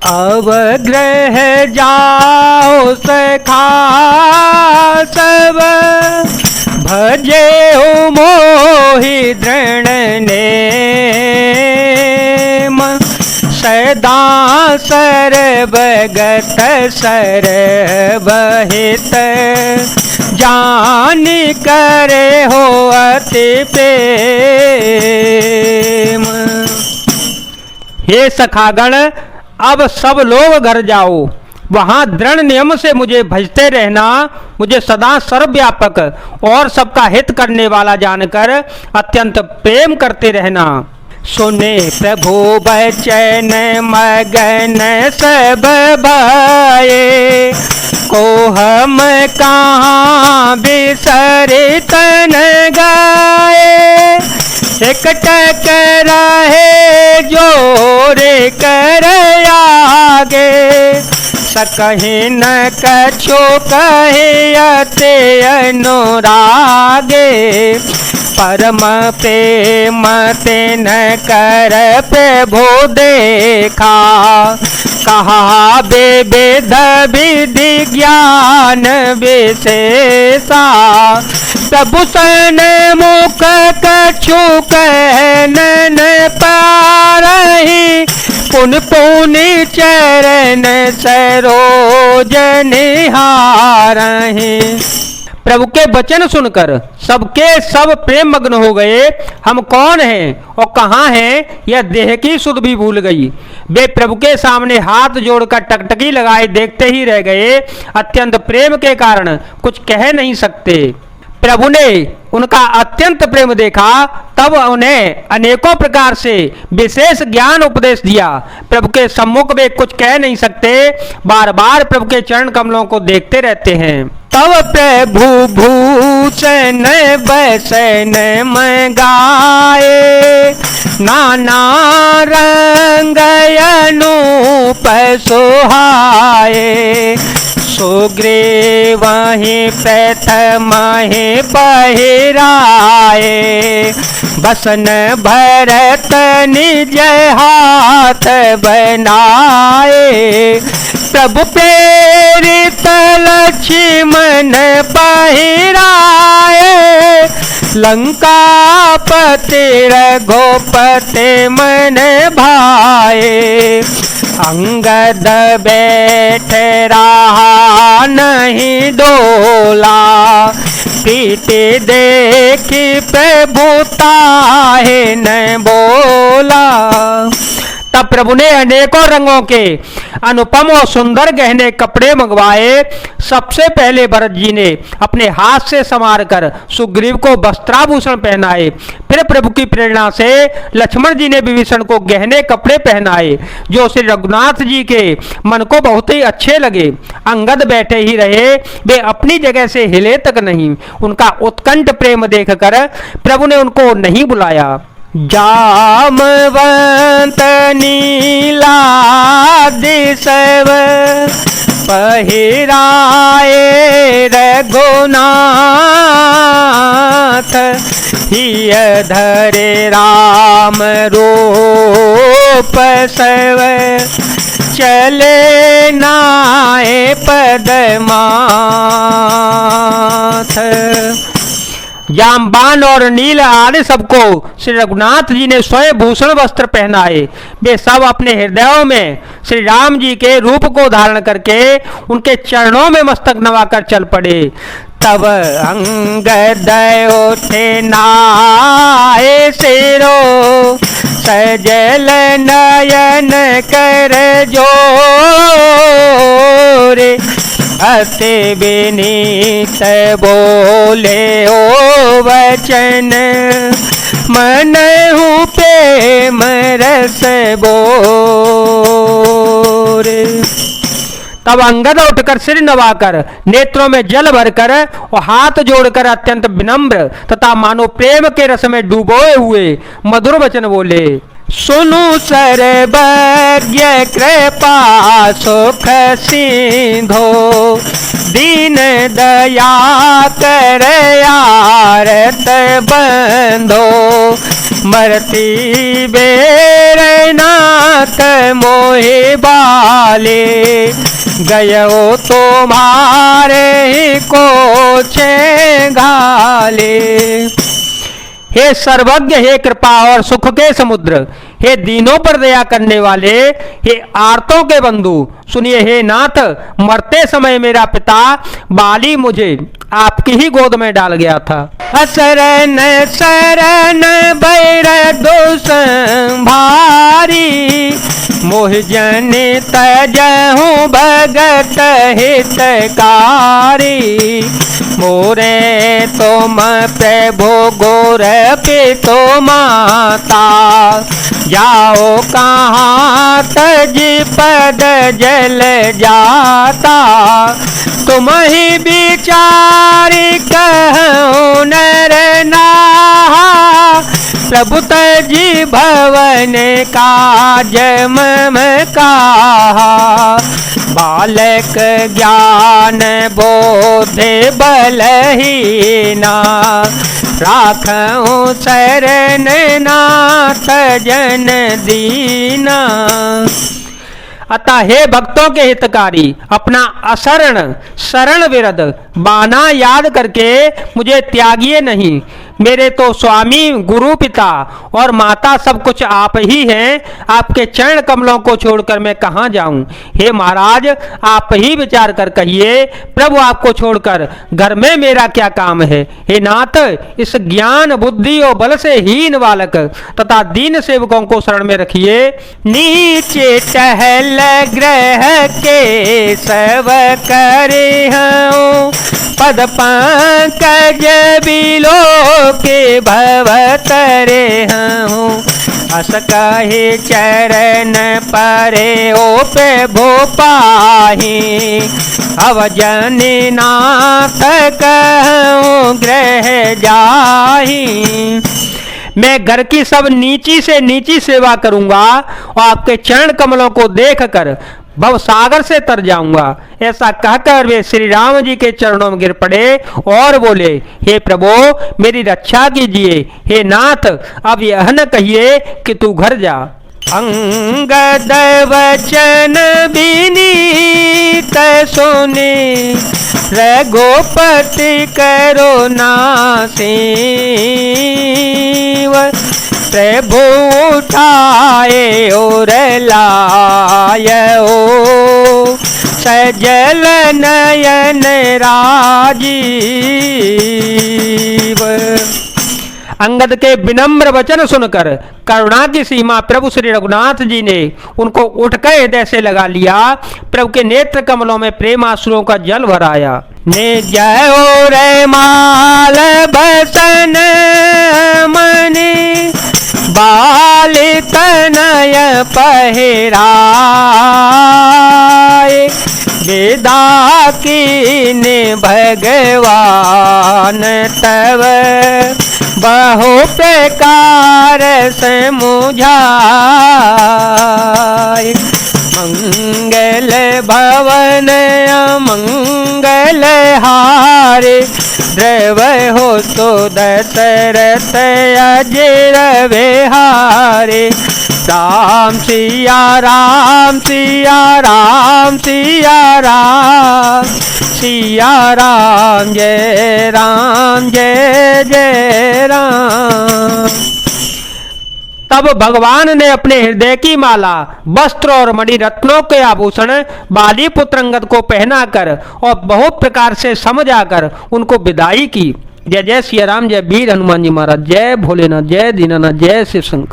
अब ग्रह जाओ सखा सब, भजे हो मोहि दृढ़ नेम। सदा सर्वगत सर्वहित, जान करे हो अति प्रेम। हे सखागण, अब सब लोग घर जाओ, वहाँ दृढ़ नियम से मुझे भजते रहना, मुझे सदा सर्वव्यापक और सबका हित करने वाला जानकर अत्यंत प्रेम करते रहना। सुने प्रभु बचन मगन सब भये, को हम कहाँ बिसरे तन गाए। एकटक रहे जोरे कर आगे, सकहि न कछु कहे अति अनुरागे। परम प्रेम तेन कर प्रभु देखा, कहा विविध विधि ज्ञान विशेषा। प्रभु सन मुख कछु कहन पारहि, पुन पुनि चरण सरोज निहारहि। प्रभु के वचन सुनकर सबके सब प्रेम मग्न हो गए। हम कौन हैं और कहाँ हैं यह देह की सुध भी भूल गई। वे प्रभु के सामने हाथ जोड़कर टकटकी लगाए देखते ही रह गए। अत्यंत प्रेम के कारण कुछ कह नहीं सकते। प्रभु ने उनका अत्यंत प्रेम देखा, तब उन्हें अनेकों प्रकार से विशेष ज्ञान उपदेश दिया। प्रभु के सम्मुख वे कुछ कह नहीं सकते, बार बार प्रभु के चरण कमलों को देखते रहते हैं। तब प्रभु भूषण बसन में गाए, नाना रंग अनूप सोहाए। सुग्रीव वहीं प्रथम ही बहिराए, बसन भरत निज हाथ बनाए। प्रभु प्रेरित लक्ष्मण बहिराए, लंकापति रघुपति मन भाए। अंगद बैठ रहा नहीं डोला, प्रीति देखी प्रभुताहे न बोला। तब प्रभु ने अनेकों रंगों के अनुपम और सुंदर गहने कपड़े मंगवाए। सबसे पहले भरत जी ने अपने हाथ से संवार कर सुग्रीव को वस्त्राभूषण पहनाए। फिर प्रभु की प्रेरणा से लक्ष्मण जी ने विभीषण को गहने कपड़े पहनाए, जो श्री रघुनाथ जी के मन को बहुत ही अच्छे लगे। अंगद बैठे ही रहे, वे अपनी जगह से हिले तक नहीं। उनका उत्कंठ प्रेम देखकर प्रभु ने उनको नहीं बुलाया। जामवंत नीलादिसव पहिराए रघुनाथ, हिय धरे राम रूप सव चले नाए पदमाथ। जामबान और नील आदि सबको श्री रघुनाथ जी ने स्वयं भूषण वस्त्र पहनाए। वे सब अपने हृदयों में श्री राम जी के रूप को धारण करके उनके चरणों में मस्तक नवाकर चल पड़े। तब अंगद उठे नाए सिरो, सजल नयन कर जोरे। अति विनीत बोले ओ वचन, मन हूँ प्रेम रस बोरे। तब अंगद उठकर सिर नवाकर, नेत्रों में जल भरकर और हाथ जोड़कर अत्यंत विनम्र तथा मानो प्रेम के रस में डूबोए हुए मधुर वचन बोले। सुनु सर्वज्ञ कृपा सुख सिंधो, दीन दया कर आरत बंधो। मरती बेर नाथ मोहि बा घाले, गयो तुम्हारे ही को छे घाले। हे सर्वज्ञ, हे कृपा और सुख के समुद्र, हे दीनों पर दया करने वाले, हे आर्तों के बंधु, सुनिए हे नाथ, मरते समय मेरा पिता बाली मुझे आपकी ही गोद में डाल गया था। शरण शरण बैर दोष भारी, मोह जन तजहु भगत हितकारी। मोरे तुम प्रभु गोर पितो माता, जाओ कहाँ तज पद जल जाता। तुम ही विचारी कहूँ नर नाहा, प्रभु तजी भवन काज मम कहा। बालक ज्ञान बोध बलहीना, राखूं शरण नाथ जन दीना। अतः हे भक्तों के हितकारी, अपना अशरण शरण विरद बाना याद करके मुझे त्यागिए नहीं। मेरे तो स्वामी, गुरु, पिता और माता सब कुछ आप ही हैं। आपके चरण कमलों को छोड़कर मैं कहाँ जाऊं? हे महाराज, आप ही विचार कर कहिए, प्रभु आपको छोड़कर घर में मेरा क्या काम है? हे नाथ, इस ज्ञान बुद्धि और बल से हीन बालक तथा दीन सेवकों को शरण में रखिए। नीचे टहल ग्रह के सब करे हूँ, पद पंकज बिलो के भव तरे हूँ। अस कहे चरण परे ओ प्रभु पाही, अब जनि नाथ कहूँ ग्रह जाही। मैं घर की सब नीची से नीची सेवा करूंगा और आपके चरण कमलों को देखकर भव सागर से तर जाऊंगा। ऐसा कहकर वे श्री राम जी के चरणों में गिर पड़े और बोले, हे प्रभु मेरी रक्षा कीजिए। हे नाथ, अब यह न कहिए कि तू घर जा। अंगद वचन विनीत सुने, रघुपति करुणा सेव। प्रभु उठाए और लायो, सजल नयन राजीव। अंगद के विनम्र वचन सुनकर करुणा की सीमा प्रभु श्री रघुनाथ जी ने उनको उठकर हृदय से लगा लिया। प्रभु के नेत्र कमलों में प्रेम आंसुओं का जल भराया। ने जय रे माल बसन मणि, बाल तनय पहराए। वेदा कीने भगवान तव, बहु प्रकार से मुझाए। मंगल भवन मंगल हारे, द्रव हो तो दशरथ अजर विहारे। राम सिया राम सिया राम सिया राम, सिया राम जय जय राम। तब भगवान ने अपने हृदय की माला, वस्त्र और मणि रत्नों के आभूषण बाली पुत्र अंगद को पहनाकर और बहुत प्रकार से समझाकर उनको विदाई की। जय जय सिया राम, जय वीर हनुमान जी महाराज, जय भोलेनाथ, जय दीनानाथ, जय शिव शंकर।